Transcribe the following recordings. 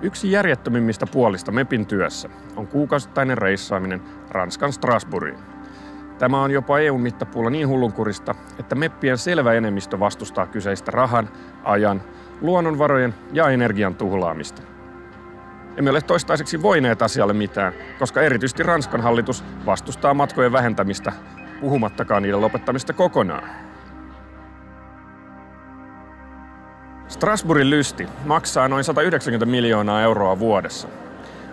Yksi järjettömimmistä puolista MEPin työssä on kuukausittainen reissaaminen Ranskan Strasbourgiin. Tämä on jopa EU:n mittapuulla niin hullunkurista, että meppien selvä enemmistö vastustaa kyseistä rahan, ajan, luonnonvarojen ja energian tuhlaamista. Emme ole toistaiseksi voineet asialle mitään, koska erityisesti Ranskan hallitus vastustaa matkojen vähentämistä, puhumattakaan niiden lopettamista kokonaan. Strasbourgin lysti maksaa noin 190 miljoonaa euroa vuodessa.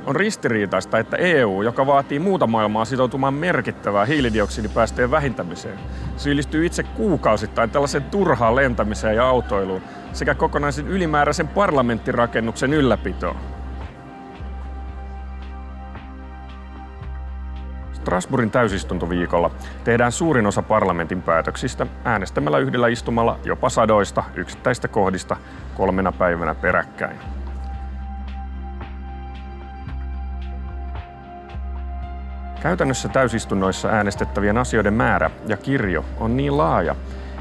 On ristiriitaista, että EU, joka vaatii muuta maailmaa sitoutumaan merkittävään hiilidioksidipäästöjen vähentämiseen, syyllistyy itse kuukausittain tällaiseen turhaan lentämiseen ja autoiluun sekä kokonaisen ylimääräisen parlamenttirakennuksen ylläpitoon. Strasbourgin täysistuntoviikolla tehdään suurin osa parlamentin päätöksistä äänestämällä yhdellä istumalla jopa sadoista yksittäistä kohdista 3 päivänä peräkkäin. Käytännössä täysistunnoissa äänestettävien asioiden määrä ja kirjo on niin laaja,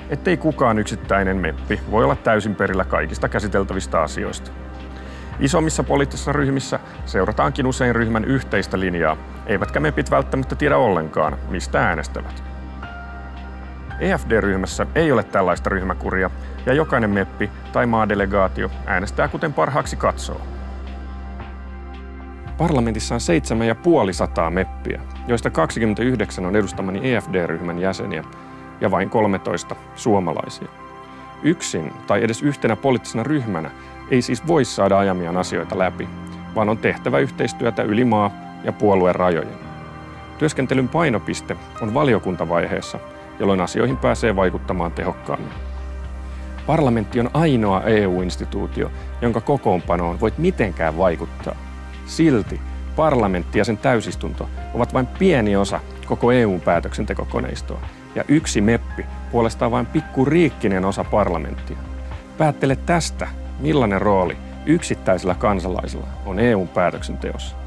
ettei kukaan yksittäinen meppi voi olla täysin perillä kaikista käsiteltävistä asioista. Isommissa poliittisissa ryhmissä seurataankin usein ryhmän yhteistä linjaa, eivätkä mepit välttämättä tiedä ollenkaan, mistä äänestävät. EFD-ryhmässä ei ole tällaista ryhmäkuria, ja jokainen meppi tai maadelegaatio äänestää kuten parhaaksi katsoo. Parlamentissa on 750 meppiä, joista 29 on edustamani EFD-ryhmän jäseniä ja vain 13 suomalaisia. Yksin tai edes yhtenä poliittisena ryhmänä ei siis voi saada ajamiaan asioita läpi, vaan on tehtävä yhteistyötä yli maa- ja puolueen rajojen. Työskentelyn painopiste on valiokuntavaiheessa, jolloin asioihin pääsee vaikuttamaan tehokkaammin. Parlamentti on ainoa EU-instituutio, jonka kokoonpanoon voit mitenkään vaikuttaa. Silti parlamentti ja sen täysistunto ovat vain pieni osa koko EU:n päätöksentekokoneistoa, ja yksi meppi puolestaan vain pikkuriikkinen osa parlamenttia. Päättele tästä, millainen rooli yksittäisillä kansalaisilla on EU:n päätöksenteossa.